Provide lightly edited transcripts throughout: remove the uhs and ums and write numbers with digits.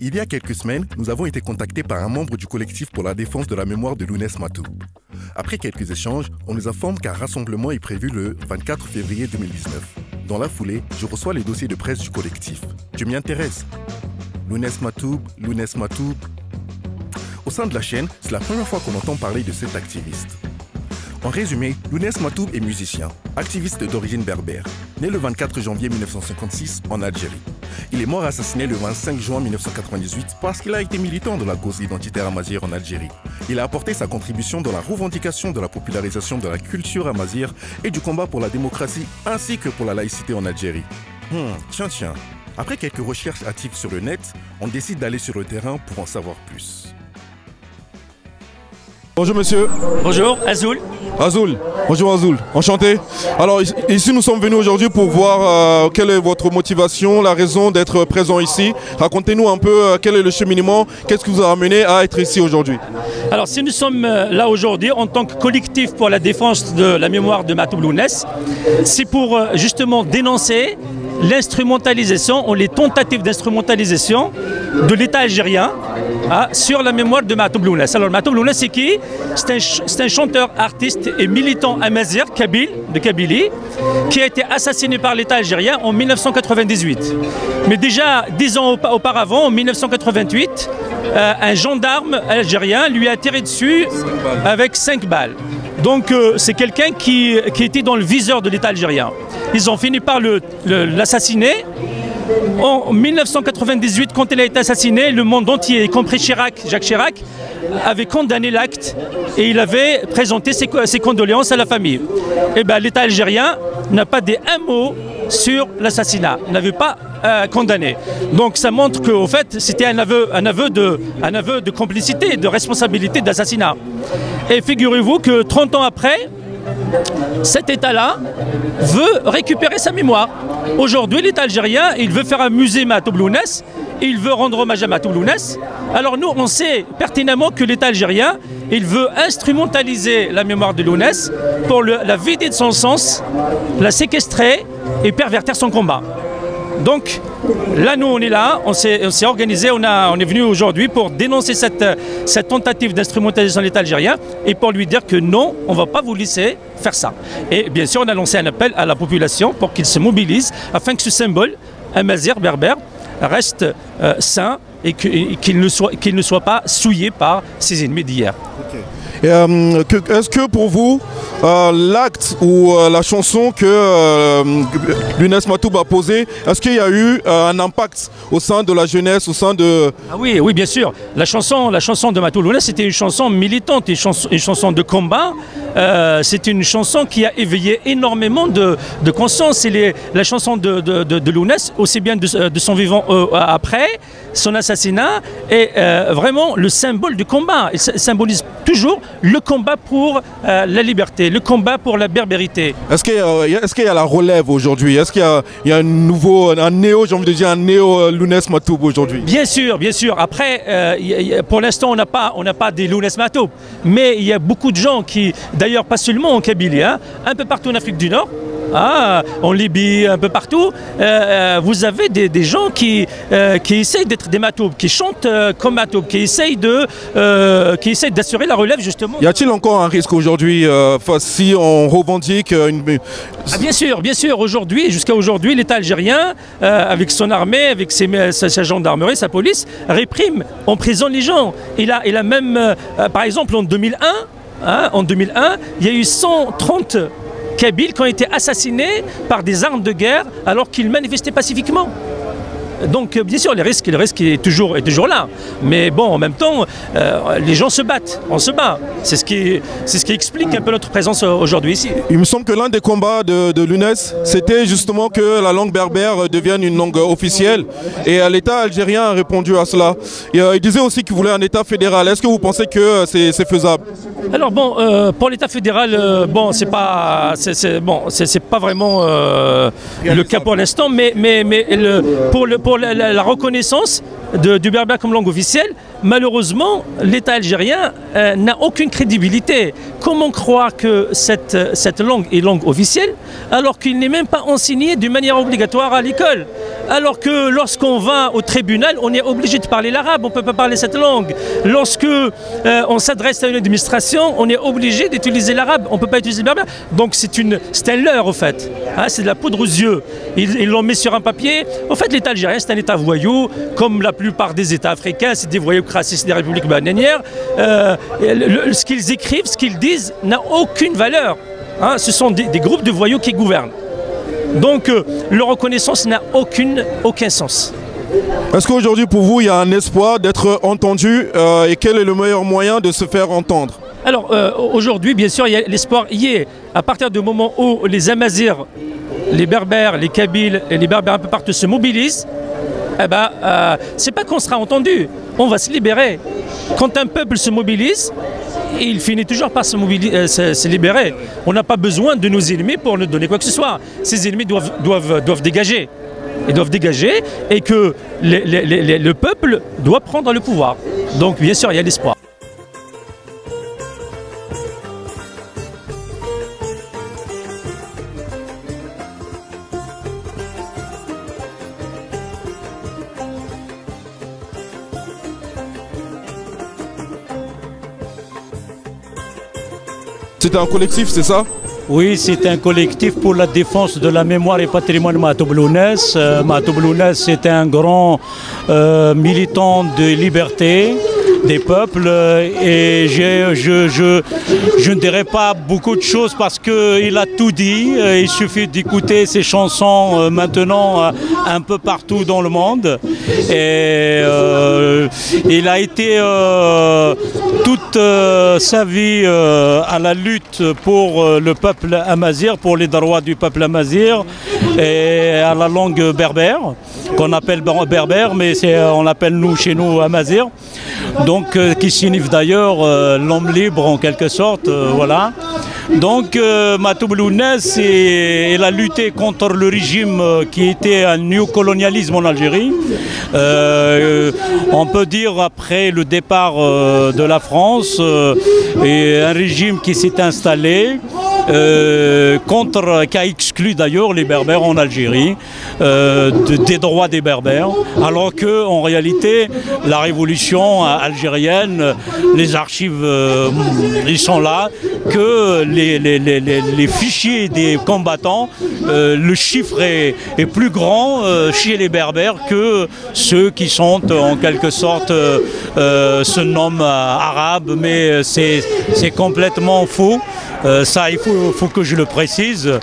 Il y a quelques semaines, nous avons été contactés par un membre du collectif pour la défense de la mémoire de Lounès Matoub. Après quelques échanges, on nous informe qu'un rassemblement est prévu le 24 février 2019. Dans la foulée, je reçois les dossiers de presse du collectif. Je m'y intéresse. Lounès Matoub, Lounès Matoub. Au sein de la chaîne, c'est la première fois qu'on entend parler de cet activiste. En résumé, Lounès Matoub est musicien, activiste d'origine berbère, né le 24 janvier 1956 en Algérie. Il est mort assassiné le 25 juin 1998 parce qu'il a été militant de la cause identitaire amazigh en Algérie. Il a apporté sa contribution dans la revendication de la popularisation de la culture amazigh et du combat pour la démocratie ainsi que pour la laïcité en Algérie. Tiens. Après quelques recherches hâtives sur le net, on décide d'aller sur le terrain pour en savoir plus. Bonjour monsieur. Bonjour, Azoul. Azoul, bonjour Azoul, enchanté. Alors ici nous sommes venus aujourd'hui pour voir quelle est votre motivation, la raison d'être présent ici. Racontez-nous un peu quel est le cheminement, qu'est-ce qui vous a amené à être ici aujourd'hui. Alors si nous sommes là aujourd'hui en tant que collectif pour la défense de la mémoire de Matoub Lounès, c'est pour justement dénoncer l'instrumentalisation ou les tentatives d'instrumentalisation de l'État algérien sur la mémoire de Matoub Lounès. Alors Matoub Lounès c'est qui? C'est un chanteur, artiste et militant amazigh, kabyle, de Kabylie, qui a été assassiné par l'État algérien en 1998. Mais déjà 10 ans auparavant, en 1988, un gendarme algérien lui a tiré dessus avec 5 balles. Donc c'est quelqu'un qui était dans le viseur de l'État algérien. Ils ont fini par l'assassiner. En 1998, quand il a été assassiné, le monde entier, y compris Jacques Chirac, avait condamné l'acte et il avait présenté ses condoléances à la famille. Et bien l'État algérien n'a pas dit un mot sur l'assassinat, n'avait pas condamné. Donc ça montre qu'au fait c'était un aveu de complicité et de responsabilité d'assassinat. Et figurez-vous que 30 ans après, cet État-là veut récupérer sa mémoire. Aujourd'hui, l'État algérien, il veut faire un musée Matoub Lounès, il veut rendre hommage à Matoub Lounès. Alors nous, on sait pertinemment que l'État algérien, il veut instrumentaliser la mémoire de Lounès pour la vider de son sens, la séquestrer et pervertir son combat. Donc là, nous, on est là, on s'est organisé, on est venu aujourd'hui pour dénoncer cette tentative d'instrumentalisation de l'État algérien et pour lui dire que non, on ne va pas vous laisser faire ça. Et bien sûr, on a lancé un appel à la population pour qu'il se mobilise afin que ce symbole amazigh berbère reste sain et qu'il ne soit pas souillé par ses ennemis d'hier. Okay. Est-ce que pour vous, l'acte ou la chanson que Lounès Matoub a posée, est-ce qu'il y a eu un impact au sein de la jeunesse, au sein de... Ah oui, bien sûr. La chanson de Matoub Lounès, c'était une chanson militante, une chanson de combat. C'est une chanson qui a éveillé énormément de conscience. C'est la chanson de Lounès, aussi bien de son vivant après son assassinat, est vraiment le symbole du combat. Il symbolise toujours le combat pour la liberté, le combat pour la berbérité. Est-ce qu'il y a la relève aujourd'hui? Est-ce qu'il y a un néo, j'ai envie de dire un néo Lounès Matoub aujourd'hui? Bien sûr. Après, pour l'instant, on n'a pas des Lounès Matoub, mais il y a beaucoup de gens qui, d'ailleurs pas seulement en Kabylie, un peu partout en Afrique du Nord, en Libye, un peu partout, vous avez des gens qui essayent d'être des Matoub, qui chantent comme Matoub, qui essayent d'assurer la relève justement. Y a-t-il encore un risque aujourd'hui si on revendique une... Bien sûr. Aujourd'hui, jusqu'à aujourd'hui, l'État algérien, avec son armée, avec sa gendarmerie, sa police, réprime, emprisonne les gens. Il a même, par exemple, en 2001, il y a eu 130 Kabyles qui ont été assassinés par des armes de guerre alors qu'ils manifestaient pacifiquement. Donc bien sûr, le risque est toujours là. Mais bon, en même temps, les gens se battent, on se bat. C'est ce qui explique un peu notre présence aujourd'hui ici. Il me semble que l'un des combats de Lounès, c'était justement que la langue berbère devienne une langue officielle. Et l'État algérien a répondu à cela. Et, il disait aussi qu'il voulait un État fédéral. Est-ce que vous pensez que c'est faisable? Alors bon, pour l'État fédéral, c'est pas vraiment le cas pour l'instant, mais pour la reconnaissance du berbère comme langue officielle, malheureusement, l'État algérien n'a aucune crédibilité. Comment croire que cette langue est langue officielle alors qu'il n'est même pas enseigné d'une manière obligatoire à l'école? Alors que lorsqu'on va au tribunal, on est obligé de parler l'arabe, on ne peut pas parler cette langue. Lorsque on s'adresse à une administration, on est obligé d'utiliser l'arabe, on ne peut pas utiliser le berbère. Donc c'est un leurre au fait, hein, c'est de la poudre aux yeux. Ils l'ont mis sur un papier. En fait, l'État algérien, c'est un État voyou, comme la plupart des États africains, c'est des voyoucraties, c'est des républiques bananières. Ce qu'ils écrivent, ce qu'ils disent n'a aucune valeur. Hein, ce sont des groupes de voyous qui gouvernent. Donc leur reconnaissance n'a aucun sens. Est-ce qu'aujourd'hui pour vous il y a un espoir d'être entendu et quel est le meilleur moyen de se faire entendre? Alors aujourd'hui bien sûr l'espoir y est. À partir du moment où les Amazirs, les Berbères, les Kabyles et les Berbères un peu partout se mobilisent, eh ben, c'est pas qu'on sera entendu, on va se libérer. Quand un peuple se mobilise, il finit toujours par se libérer. On n'a pas besoin de nos ennemis pour nous donner quoi que ce soit. Ces ennemis doivent dégager. Ils doivent dégager et que le peuple doit prendre le pouvoir. Donc bien sûr, il y a l'espoir. C'est un collectif, c'est ça? Oui, c'est un collectif pour la défense de la mémoire et patrimoine Matoblounès. Matoblounès est un grand militant de liberté des peuples et je ne dirais pas beaucoup de choses parce qu'il a tout dit. Il suffit d'écouter ses chansons maintenant un peu partout dans le monde. Et il a été toute sa vie à la lutte pour le peuple amazir, pour les droits du peuple amazir et à la langue berbère, qu'on appelle berbère, mais on l'appelle chez nous amazir. Donc qui signifie d'ailleurs l'homme libre en quelque sorte, voilà. Donc Matoblounès, il a lutté contre le régime qui était un néocolonialisme en Algérie. On peut dire après le départ de la France, et un régime qui s'est installé, qui a exclu d'ailleurs les Berbères en Algérie des droits des Berbères, alors qu'en réalité la révolution algérienne, les archives ils sont là, que les fichiers des combattants, le chiffre est plus grand chez les Berbères que ceux qui sont en quelque sorte se nomment arabes, mais c'est complètement faux. Ça, il faut que je le précise.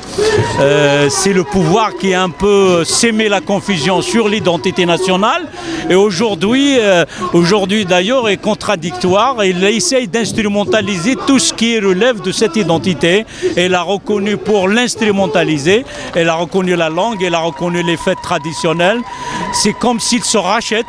C'est le pouvoir qui a un peu sémé la confusion sur l'identité nationale. Et aujourd'hui d'ailleurs, est contradictoire. Il essaye d'instrumentaliser tout ce qui relève de cette identité. Elle a reconnu pour l'instrumentaliser. Elle a reconnu la langue, elle a reconnu les fêtes traditionnelles. C'est comme s'il se rachète.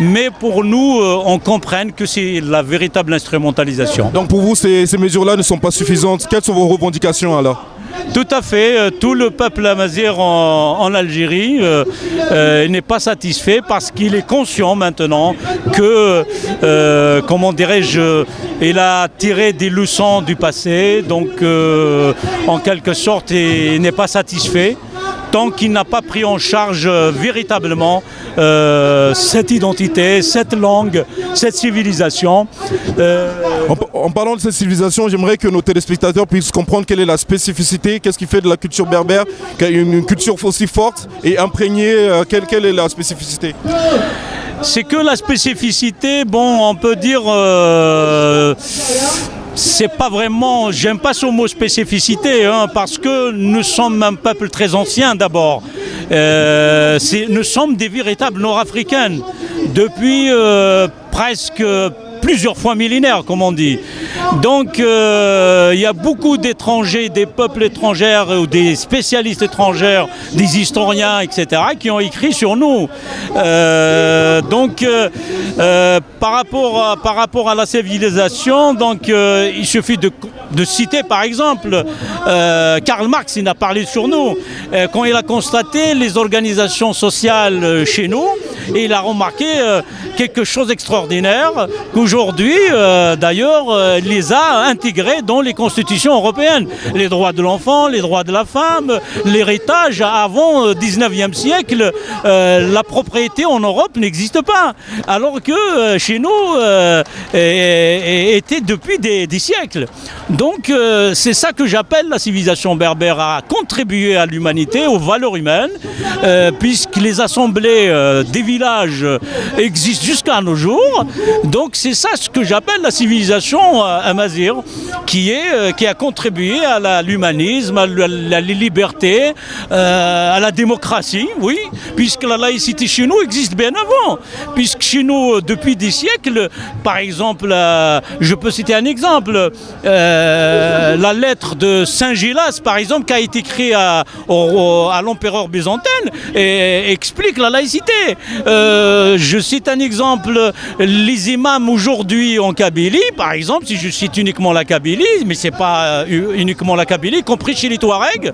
Mais pour nous, on comprenne que c'est la véritable instrumentalisation. Donc pour vous, ces mesures-là ne sont pas suffisantes. Quelles sont vos revendications alors? Tout à fait. Tout le peuple amazir en Algérie n'est pas satisfait parce qu'il est conscient maintenant que, comment dirais-je, il a tiré des leçons du passé. Donc, en quelque sorte, il n'est pas satisfait tant qu'il n'a pas pris en charge véritablement cette identité, cette langue, cette civilisation. En parlant de cette civilisation, j'aimerais que nos téléspectateurs puissent comprendre quelle est la spécificité, qu'est-ce qui fait de la culture berbère, une culture aussi forte et imprégnée, quelle est la spécificité? C'est que la spécificité, bon, on peut dire... c'est pas vraiment, j'aime pas ce mot spécificité, hein, parce que nous sommes un peuple très ancien d'abord. Nous sommes des véritables Nord-Africains depuis presque plusieurs fois millénaires, comme on dit. Donc il y a beaucoup d'étrangers, des peuples étrangers ou des spécialistes étrangers, des historiens, etc., qui ont écrit sur nous. Par rapport à la civilisation, donc, il suffit de citer par exemple Karl Marx, il a parlé sur nous. Quand il a constaté les organisations sociales chez nous, et il a remarqué quelque chose d'extraordinaire qu'aujourd'hui, d'ailleurs, il les a intégrés dans les constitutions européennes. Les droits de l'enfant, les droits de la femme, l'héritage. Avant le 19e siècle, la propriété en Europe n'existe pas. Alors que chez nous, était depuis des siècles. Donc c'est ça que j'appelle la civilisation berbère a contribué à l'humanité, aux valeurs humaines, puisque les assemblées des villages existent jusqu'à nos jours. Donc c'est ça ce que j'appelle la civilisation amazigh, qui a contribué à l'humanisme, à la liberté, à la démocratie, oui, puisque la laïcité chez nous existe bien avant. Puisque chez nous, depuis des siècles, par exemple, je peux citer un exemple, la lettre de Saint-Gélas, par exemple, qui a été écrite à l'empereur byzantin, et explique la laïcité. Je cite un exemple, les imams aujourd'hui en Kabylie, par exemple, si je cite uniquement la Kabylie, mais c'est pas uniquement la Kabylie, y compris chez les Touaregs,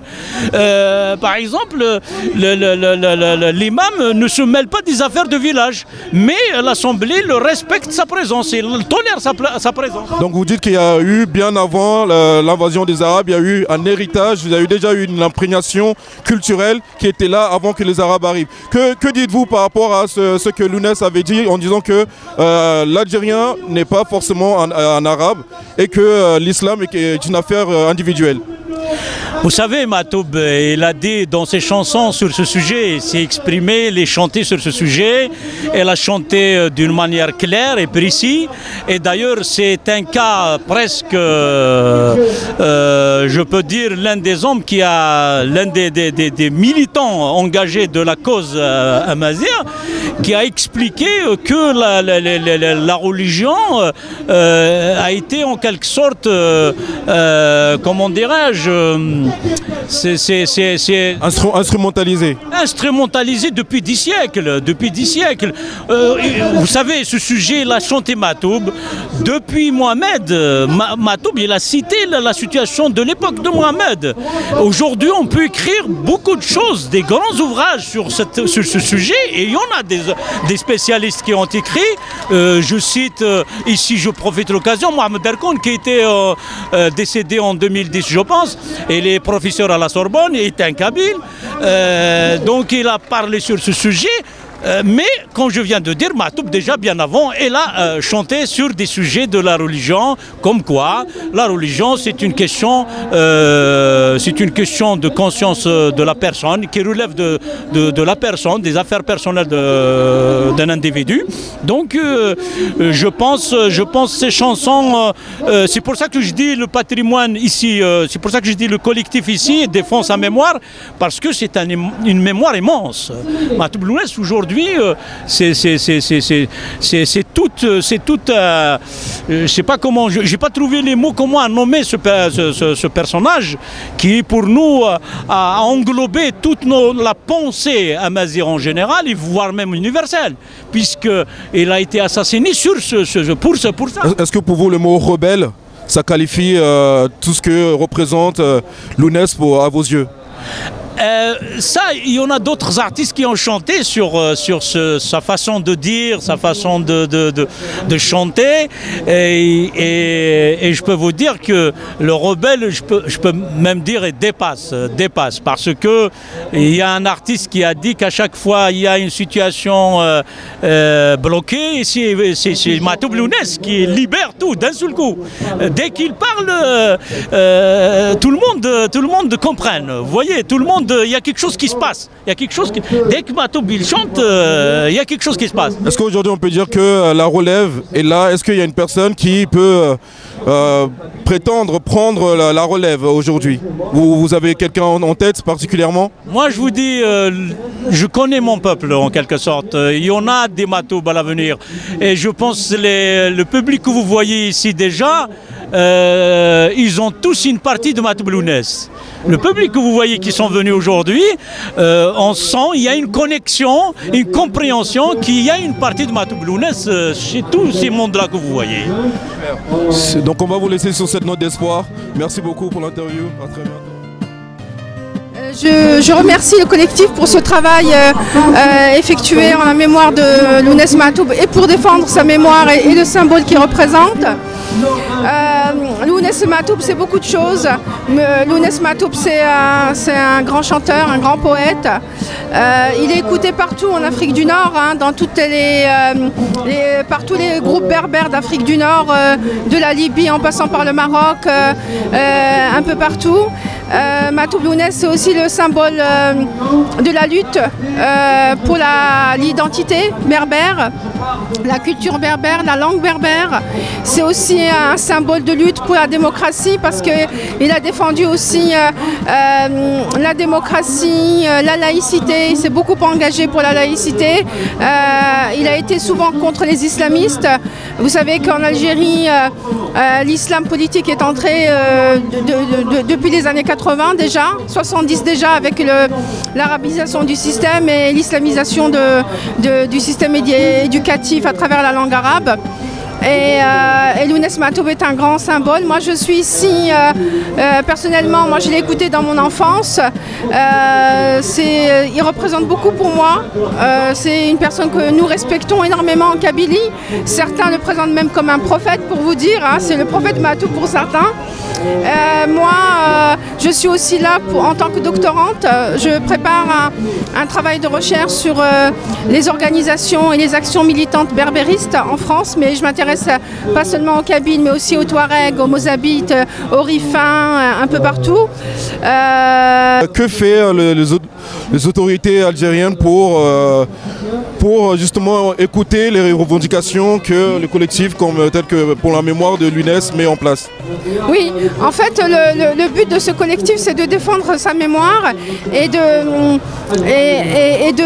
par exemple, l'imam ne se mêle pas des affaires de village, mais l'Assemblée le respecte sa présence et tolère sa présence. Donc vous dites qu'il y a eu, bien avant l'invasion des Arabes, il y a eu un héritage, il y a eu déjà eu une imprégnation culturelle qui était là avant que les Arabes arrivent. Que dites-vous par rapport à ce que Lounès avait dit en disant que l'Algérien n'est pas forcément un arabe et que l'islam est une affaire individuelle? Vous savez, Matoub, il a dit dans ses chansons sur ce sujet, il s'est exprimé, il a chanté sur ce sujet, elle a chanté d'une manière claire et précise, et d'ailleurs c'est un cas presque, je peux dire, l'un des hommes qui a, l'un des militants engagés de la cause amazigh, qui a expliqué que la religion a été en quelque sorte, comment dirais-je, c'est instrumentalisé. Instrumentalisé depuis 10 siècles. Depuis 10 siècles. Vous savez, ce sujet l'a chanté Matoub. Depuis Mohamed, Matoub, il a cité la situation de l'époque de Mohamed. Aujourd'hui, on peut écrire beaucoup de choses, des grands ouvrages sur ce sujet, et il y en a des spécialistes qui ont écrit. Je cite, ici je profite de l'occasion, Mohamed Erkoun, qui était décédé en 2010, je pense. Il est professeur à la Sorbonne, il est un Kabyle, donc il a parlé sur ce sujet. Mais, comme je viens de dire, Matoub, déjà bien avant, elle a chanté sur des sujets de la religion, comme quoi la religion, c'est une question de conscience de la personne, qui relève de la personne, des affaires personnelles d'un individu. Donc, je pense ces chansons, c'est pour ça que je dis le patrimoine ici, c'est pour ça que je dis le collectif ici défend sa mémoire, parce que c'est une mémoire immense. Matoub Lounès, aujourd'hui, c'est toute, je sais pas comment, j'ai pas trouvé les mots comment nommer ce personnage qui pour nous a englobé toute la pensée amazigh en général et voire même universelle, puisqu'il a été assassiné pour ça. Est-ce que pour vous le mot rebelle, ça qualifie tout ce que représente Lounès à vos yeux? Ça, il y en a d'autres artistes qui ont chanté sur sa façon de dire, sa façon de chanter, et je peux vous dire que le rebelle, je peux même dire, dépasse, parce que il y a un artiste qui a dit qu'à chaque fois il y a une situation bloquée, c'est Matoub Lounès qui libère tout d'un seul coup. Dès qu'il parle, tout le monde comprenne. Vous voyez, tout le monde, il y a quelque chose qui se passe. Dès que Matoub il chante, il y a quelque chose qui se passe. Est-ce qu'aujourd'hui on peut dire que la relève est là? Est-ce qu'il y a une personne qui peut prétendre prendre la relève aujourd'hui? Vous avez quelqu'un en tête particulièrement? Moi je vous dis, je connais mon peuple en quelque sorte. Il y en a des Matoub à l'avenir. Et je pense que le public que vous voyez ici déjà, ils ont tous une partie de Matoub Lounès. Le public que vous voyez qui sont venus aujourd'hui, on sent, il y a une connexion, une compréhension qu'il y a une partie de Matoub Lounès chez tous ces mondes-là que vous voyez. Donc on va vous laisser sur cette note d'espoir. Merci beaucoup pour l'interview. À très bientôt. Je remercie le collectif pour ce travail effectué en la mémoire de Lounès Matoub et pour défendre sa mémoire et le symbole qu'il représente. Lounès Matoub, c'est beaucoup de choses. Lounès Matoub, c'est un grand chanteur, un grand poète. Il est écouté partout en Afrique du Nord, hein, dans toutes par tous les groupes berbères d'Afrique du Nord, de la Libye en passant par le Maroc, un peu partout. Matoub Lounès, c'est aussi le symbole de la lutte pour l'identité berbère, la culture berbère, la langue berbère. C'est aussi un symbole de lutte pour la démocratie parce qu'il a défendu aussi la démocratie, la laïcité. Il s'est beaucoup engagé pour la laïcité. Il a été souvent contre les islamistes. Vous savez qu'en Algérie, l'islam politique est entré depuis les années 80 déjà, 70 déjà, avec l'arabisation du système et l'islamisation du système éducatif à travers la langue arabe. Et Lounès Matoub est un grand symbole. Moi je suis ici, personnellement, moi je l'ai écouté dans mon enfance. Il représente beaucoup pour moi. C'est une personne que nous respectons énormément en Kabylie. Certains le présentent même comme un prophète, pour vous dire, hein. C'est le prophète Matoub pour certains. Moi, je suis aussi là en tant que doctorante. Je prépare un travail de recherche sur les organisations et les actions militantes berbéristes en France, mais je m'intéresse pas seulement aux Kabyles, mais aussi aux Touaregs, aux Mozabites, aux Rifins, un peu partout. Que fait les autorités algériennes pour justement écouter les revendications que le collectif, tel que pour la mémoire de Lounès, met en place? Oui, en fait, le but de ce collectif, c'est de défendre sa mémoire et de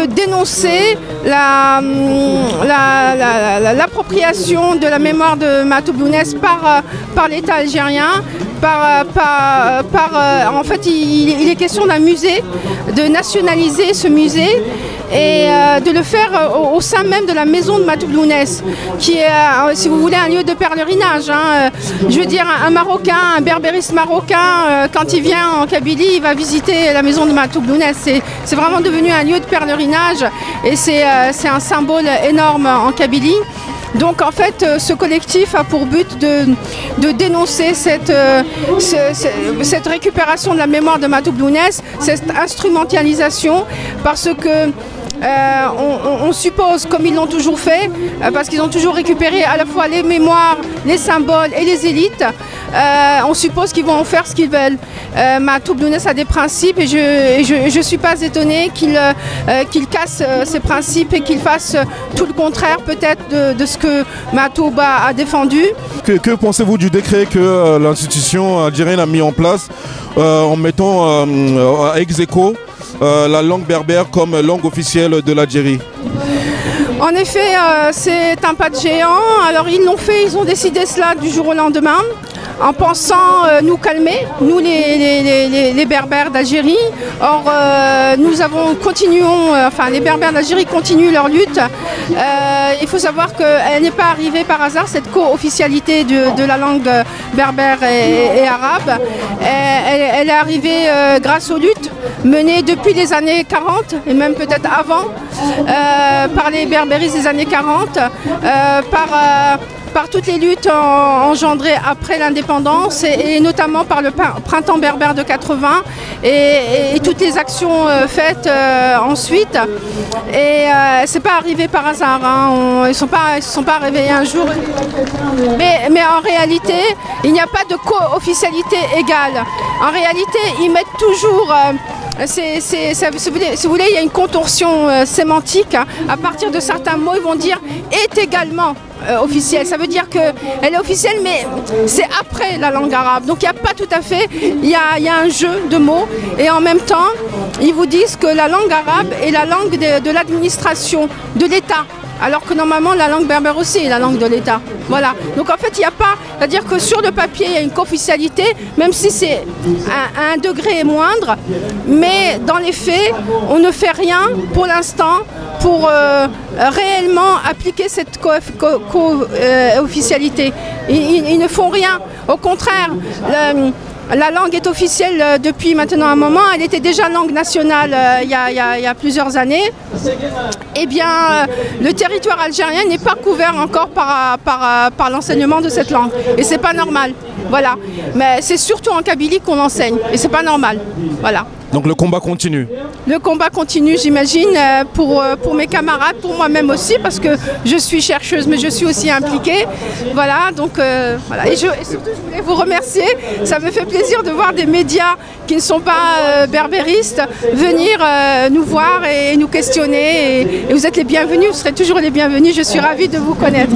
dénoncer l'appropriation de la mémoire de Matoub Lounès par l'État algérien. En fait, il est question d'un musée, de nationaliser ce musée et de le faire au sein même de la maison de Matoub Lounès, qui est, si vous voulez, un lieu de pèlerinage. Hein. Je veux dire, un Marocain, un berbériste marocain, quand il vient en Kabylie, il va visiter la maison de Matoub Lounès. C'est vraiment devenu un lieu de pèlerinage et c'est un symbole énorme en Kabylie. Donc en fait, ce collectif a pour but de dénoncer cette récupération de la mémoire de Matoub Lounès, cette instrumentalisation, parce que on suppose, comme ils l'ont toujours fait, parce qu'ils ont toujours récupéré à la fois les mémoires, les symboles et les élites, on suppose qu'ils vont en faire ce qu'ils veulent. Matoub Lounès a des principes et je ne suis pas étonnée qu'il casse ces principes et qu'il fasse tout le contraire peut-être de ce que Matoub a défendu. Que pensez-vous du décret que l'institution algérienne a mis en place en mettant ex aequo la langue berbère comme langue officielle de l'Algérie? En effet, c'est un pas de géant. Alors ils l'ont fait, ils ont décidé cela du jour au lendemain, en pensant nous calmer, nous les Berbères d'Algérie. Or, les Berbères d'Algérie continuent leur lutte. Il faut savoir qu'elle n'est pas arrivée par hasard, cette co-officialité de la langue berbère et arabe. Elle est arrivée grâce aux luttes menées depuis les années 40, et même peut-être avant, par les berbéristes des années 40, par toutes les luttes engendrées après l'indépendance et notamment par le printemps berbère de 80 et toutes les actions faites ensuite. Et c'est pas arrivé par hasard, hein. Ils ne se sont pas réveillés un jour. Mais en réalité, il n'y a pas de co-officialité égale. En réalité, ils mettent toujours... si vous voulez, il y a une contorsion sémantique. Hein. À partir de certains mots, ils vont dire « est également ». Officielle, ça veut dire qu'elle est officielle, mais c'est après la langue arabe. Donc il n'y a pas tout à fait, il y a un jeu de mots, et en même temps, ils vous disent que la langue arabe est la langue de l'administration, de l'État. Alors que normalement, la langue berbère aussi est la langue de l'État. Voilà. Donc en fait, il n'y a pas... C'est-à-dire que sur le papier, il y a une co-officialité, même si c'est à un degré moindre. Mais dans les faits, on ne fait rien pour l'instant pour réellement appliquer cette co-officialité. Ils ne font rien. Au contraire, La langue est officielle depuis maintenant un moment. Elle était déjà langue nationale il y a plusieurs années. Eh bien, le territoire algérien n'est pas couvert encore par l'enseignement de cette langue. Et c'est pas normal. Voilà. Mais c'est surtout en Kabylie qu'on enseigne. Et c'est pas normal. Voilà. Donc le combat continue. Le combat continue, j'imagine, pour mes camarades, pour moi-même aussi, parce que je suis chercheuse, mais je suis aussi impliquée. Voilà, donc voilà. Et surtout, je voulais vous remercier. Ça me fait plaisir de voir des médias qui ne sont pas berbéristes venir nous voir et nous questionner. Et vous êtes les bienvenus, vous serez toujours les bienvenus. Je suis ravie de vous connaître.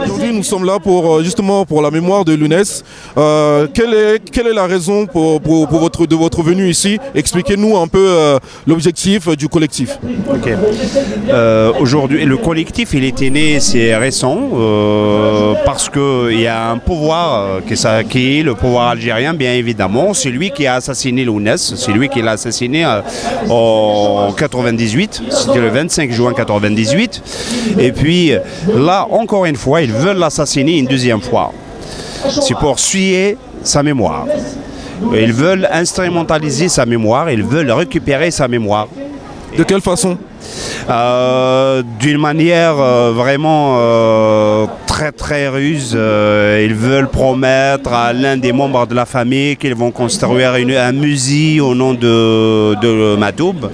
Aujourd'hui, nous sommes là pour justement pour la mémoire de Lounès. Quelle est la raison de votre venue ici? Expliquez-nous un peu l'objectif du collectif. Ok. Aujourd'hui, le collectif, il était né, c'est récent, parce qu'il y a un pouvoir qui est le pouvoir algérien, bien évidemment. C'est lui qui a assassiné Lounès, c'est lui qui l'a assassiné en 98, c'était le 25 juin 98. Et puis là, encore une fois, ils veulent l'assassiner une deuxième fois. C'est pour souiller sa mémoire. Ils veulent instrumentaliser sa mémoire, ils veulent récupérer sa mémoire. De quelle façon? D'une manière vraiment très très ruse. Ils veulent promettre à l'un des membres de la famille qu'ils vont construire un musée au nom de Matoub.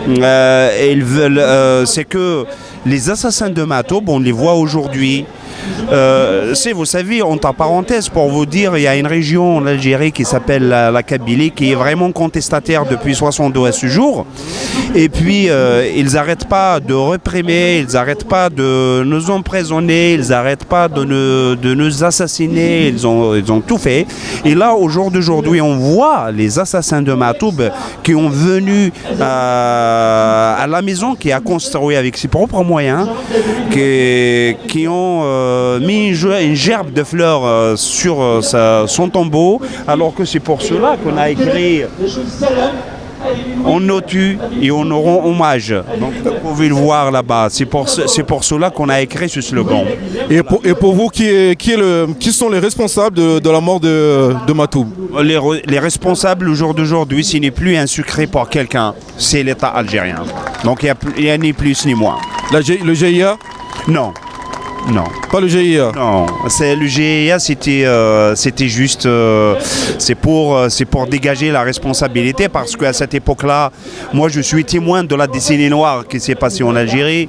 Ils veulent, c'est que les assassins de Matoub, on les voit aujourd'hui. Vous savez, entre parenthèses, pour vous dire, il y a une région en Algérie qui s'appelle la Kabylie, qui est vraiment contestataire depuis 62 à ce jour. Et puis, ils n'arrêtent pas de réprimer, ils n'arrêtent pas de nous emprisonner, ils n'arrêtent pas de nous assassiner, ils ont tout fait. Et là, au jour d'aujourd'hui, on voit les assassins de Matoub qui ont venu à la maison, qui a construit avec ses propres moyens, qui ont mis une gerbe de fleurs sur son tombeau, alors que c'est pour cela qu'on a écrit on nous tue et on nous rend hommage. Donc vous pouvez le voir là-bas. C'est pour cela qu'on a écrit ce slogan. Et pour vous, qui sont les responsables de la mort de Matoub? Les responsables au jour d'aujourd'hui, ce n'est plus un secret pour quelqu'un, c'est l'État algérien. Donc il n'y a ni plus ni moins. Le GIA? Non. Non. Pas le GIA? Non, le GIA c'était juste, c'est pour dégager la responsabilité, parce qu'à cette époque-là, moi je suis témoin de la décennie noire qui s'est passée en Algérie.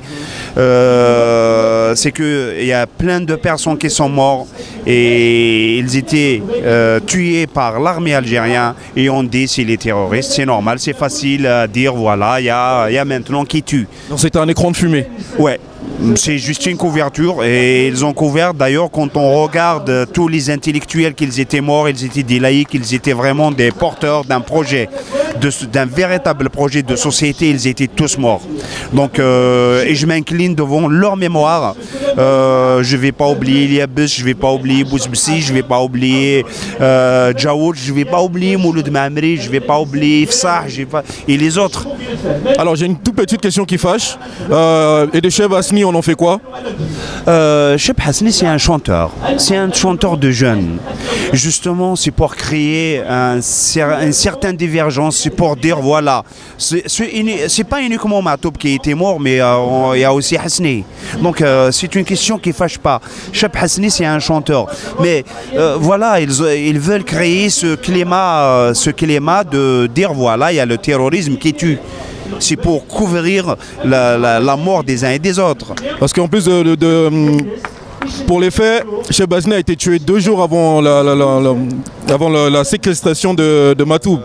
C'est qu'il y a plein de personnes qui sont mortes et ils étaient tués par l'armée algérienne, et on dit c'est les terroristes, c'est normal, c'est facile à dire, voilà, il y a maintenant qui tue. Donc c'était un écran de fumée? Ouais. C'est juste une couverture, et ils ont couvert. D'ailleurs, quand on regarde tous les intellectuels qu'ils étaient morts, ils étaient des laïcs, ils étaient vraiment des porteurs d'un projet, d'un véritable projet de société, ils étaient tous morts. Donc, et je m'incline devant leur mémoire. Je ne vais pas oublier Eliabus, je ne vais pas oublier Bouzbsi, je ne vais pas oublier Djaoud, je ne vais pas oublier Mouloud Mamri, je ne vais pas oublier Fsah, et les autres. Alors j'ai une toute petite question qui fâche. Et de Cheb Hasni, on en fait quoi? Cheb Hasni, c'est un chanteur. C'est un chanteur de jeunes. Justement, c'est pour créer une certaine divergence. C'est pour dire, voilà, c'est pas uniquement Matoub qui a été mort, mais il y a aussi Hasni. Donc c'est une question qui ne fâche pas. Cheb Hasni, c'est un chanteur. Mais voilà, ils veulent créer ce climat de dire, voilà, il y a le terrorisme qui tue. C'est pour couvrir la mort des uns et des autres. Parce qu'en plus pour les faits, Cheb Hasni a été tué 2 jours avant la séquestration de Matoub.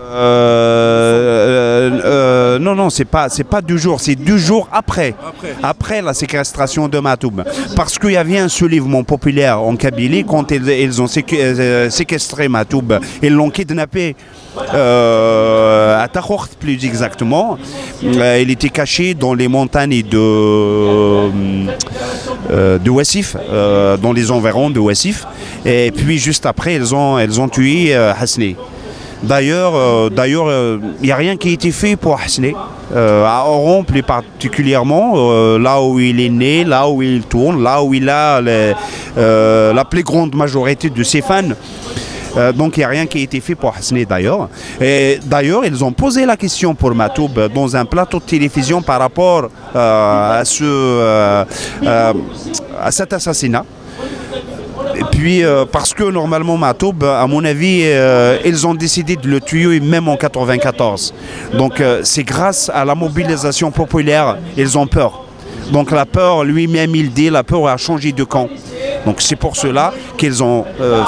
Non, c'est pas 2 jours, c'est 2 jours après la séquestration de Matoub. Parce qu'il y avait un soulèvement populaire en Kabylie quand ils ont séquestré Matoub. Ils l'ont kidnappé à Takhort, plus exactement. Il était caché dans les montagnes de Ouassif, dans les environs de Ouassif. Et puis juste après, ils ont tué Hasni. D'ailleurs, il n'y a rien qui a été fait pour Hasni. à Oran plus particulièrement, là où il est né, là où il tourne, là où il a la plus grande majorité de ses fans. Donc il n'y a rien qui a été fait pour Hasni d'ailleurs. Et d'ailleurs, ils ont posé la question pour Matoub dans un plateau de télévision par rapport à cet assassinat. Et puis parce que normalement Matoub, à mon avis, ils ont décidé de le tuer même en 1994. Donc c'est grâce à la mobilisation populaire, ils ont peur. Donc la peur, lui-même il dit, la peur a changé de camp. Donc c'est pour cela qu'ils ont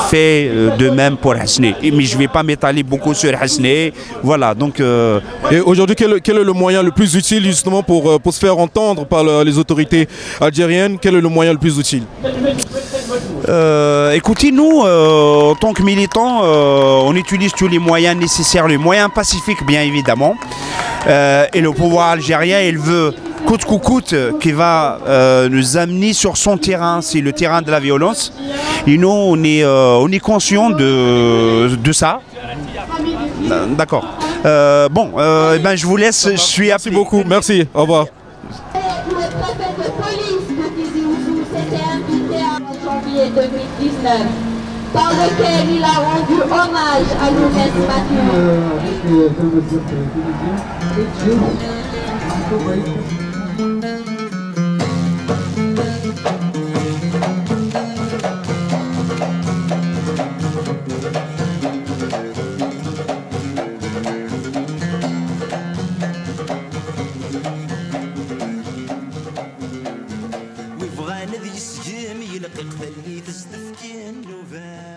fait de même pour Hasni. Mais je ne vais pas m'étaler beaucoup sur Hasni. Voilà, donc... Et aujourd'hui, quel est le moyen le plus utile justement pour se faire entendre par les autorités algériennes? Quel est le moyen le plus utile? Écoutez, nous, en tant que militants, on utilise tous les moyens nécessaires, les moyens pacifiques bien évidemment. Et le pouvoir algérien, il veut coûte que coûte qui va nous amener sur son terrain, c'est le terrain de la violence. Et nous, on est conscient de ça. D'accord. Bon, ben, je vous laisse, je suis appelé. Merci beaucoup, merci, au revoir. Le préfet de police de Tizi Ouzou s'était invité en janvier 2019, par lequel il a rendu hommage à Lounès ويبغى نذي السجام يلقى قتلني تستفكين نوفان